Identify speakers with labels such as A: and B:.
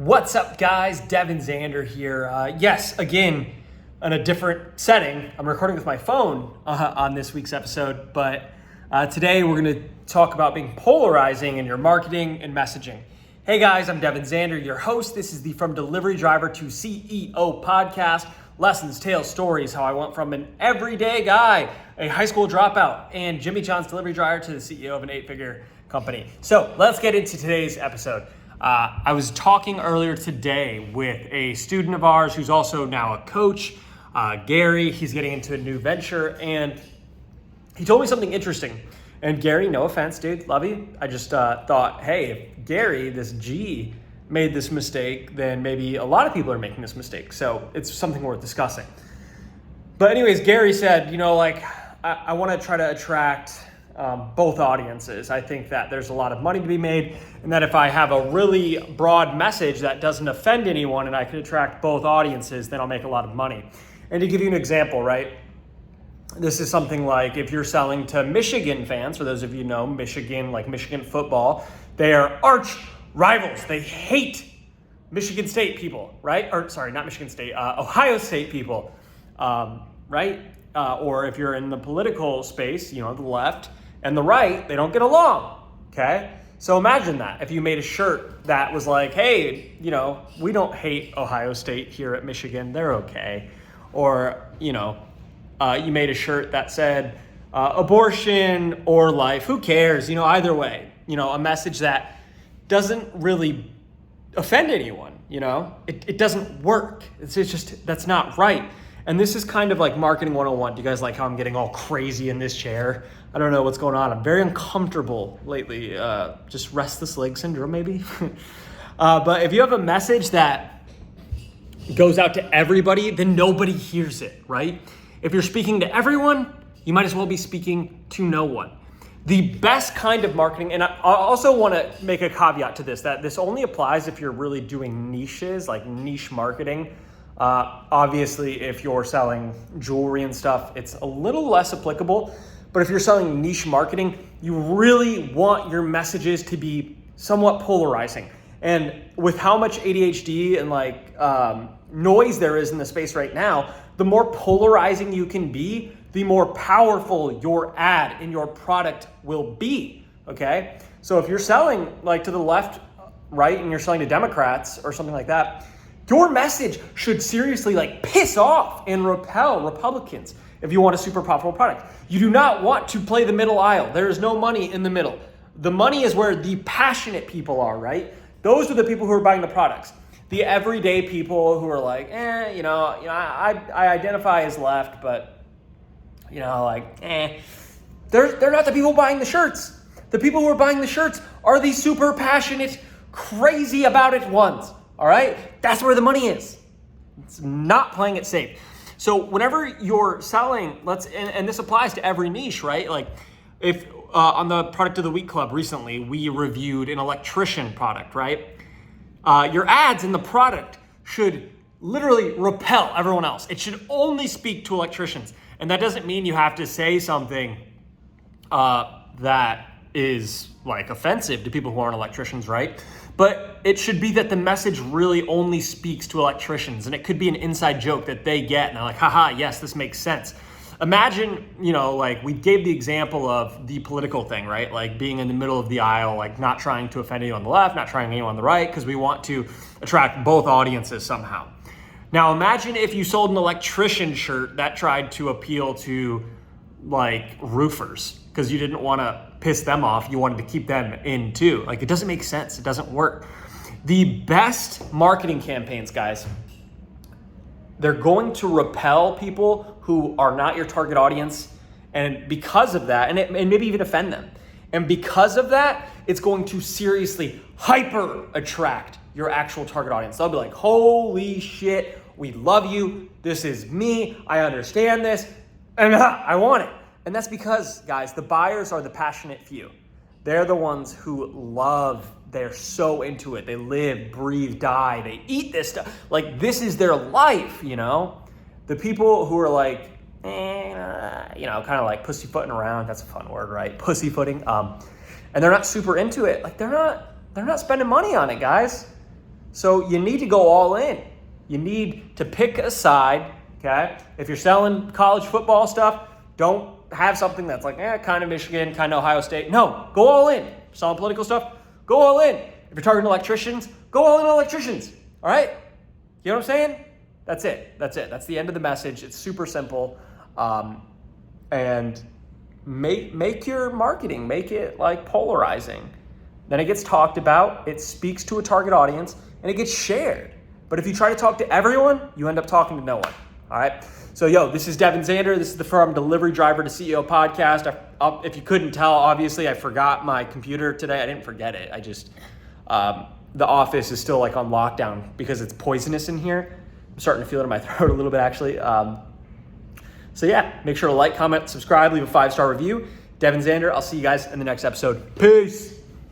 A: What's up, guys? Devin, Zander here. Yes, again, in a different setting. I'm recording with my phone on this week's episode, but today we're going to talk about being polarizing in your marketing and messaging. Hey guys, I'm Devin Zander, your host. This is the From Delivery Driver to CEO podcast. Lessons, tales, stories, how I went from an everyday guy, a high school dropout, and Jimmy John's delivery driver to the CEO of an 8-figure company. So let's get into today's episode. I was talking earlier today with a student of ours who's also now a coach, Gary. He's getting into a new venture, and he told me something interesting. And Gary, no offense, dude, love you. I just thought, hey, if Gary, this G, made this mistake, then maybe a lot of people are making this mistake. So it's something worth discussing. But anyways, Gary said, I want to try to attract both audiences. I think that there's a lot of money to be made, and that if I have a really broad message that doesn't offend anyone and I can attract both audiences, then I'll make a lot of money. And to give you an example, right? This is something like if you're selling to Michigan fans, for those of you who know Michigan, like Michigan football, they are arch rivals. They hate Michigan State people, right? Or sorry, not Michigan State, Ohio State people, right? Or if you're in the political space, the left and the right, they don't get along, okay? So imagine that if you made a shirt that was like, hey, we don't hate Ohio State here at Michigan, they're okay. Or, you made a shirt that said abortion or life, who cares? Either way, a message that doesn't really offend anyone, it doesn't work. It's just, that's not right. And this is kind of like marketing 101. Do you guys like how I'm getting all crazy in this chair? I don't know what's going on. I'm very uncomfortable lately. Just restless leg syndrome, maybe. But if you have a message that goes out to everybody, then nobody hears it, right? If you're speaking to everyone, you might as well be speaking to no one. The best kind of marketing, and I also want to make a caveat to this, that this only applies if you're really doing niches, like niche marketing. Obviously, if you're selling jewelry and stuff, it's a little less applicable. But if you're selling niche marketing, you really want your messages to be somewhat polarizing. And with how much ADHD and noise there is in the space right now, the more polarizing you can be, the more powerful your ad and your product will be, okay? So if you're selling to the left, right, and you're selling to Democrats or something like that, your message should seriously piss off and repel Republicans if you want a super profitable product. You do not want to play the middle aisle. There is no money in the middle. The money is where the passionate people are, right? Those are the people who are buying the products. The everyday people who are I identify as left, but they're not the people buying the shirts. The people who are buying the shirts are the super passionate, crazy about it ones. All right, that's where the money is. It's not playing it safe. So whenever you're selling, and this applies to every niche, right? If on the Product of the Week Club recently, we reviewed an electrician product, right? Your ads in the product should literally repel everyone else. It should only speak to electricians. And that doesn't mean you have to say something that is offensive to people who aren't electricians, right? But it should be that the message really only speaks to electricians, and it could be an inside joke that they get, and they're like, haha, yes, this makes sense. Imagine, we gave the example of the political thing, right? Being in the middle of the aisle, not trying to offend anyone on the left, not trying anyone on the right, because we want to attract both audiences somehow. Now imagine if you sold an electrician shirt that tried to appeal to roofers, because you didn't want to piss them off. You wanted to keep them in too. It doesn't make sense. It doesn't work. The best marketing campaigns, guys, they're going to repel people who are not your target audience. And because of that, and maybe even offend them. And because of that, it's going to seriously hyper attract your actual target audience. They'll be like, holy shit, we love you. This is me. I understand this. And I want it. And that's because, guys, the buyers are the passionate few. They're the ones who they're so into it. They live, breathe, die. They eat this stuff. This is their life, The people who are kind of pussyfooting around. That's a fun word, right? Pussyfooting. And they're not super into it. They're not spending money on it, guys. So you need to go all in. You need to pick a side, okay? If you're selling college football stuff, don't have something that's like, kind of Michigan, kind of Ohio State. No, go all in. Selling political stuff, go all in. If you're targeting electricians, go all in on electricians, all right? You know what I'm saying? That's it. That's the end of the message. It's super simple. And make your marketing, make it like polarizing. Then it gets talked about, it speaks to a target audience, and it gets shared. But if you try to talk to everyone, you end up talking to no one, all right? So, this is Devin Zander. This is the From Delivery Driver to CEO podcast. If you couldn't tell, obviously, I forgot my computer today. I didn't forget it. I just, the office is still like on lockdown because it's poisonous in here. I'm starting to feel it in my throat a little bit, actually. Make sure to like, comment, subscribe, leave a 5-star review. Devin Zander, I'll see you guys in the next episode. Peace.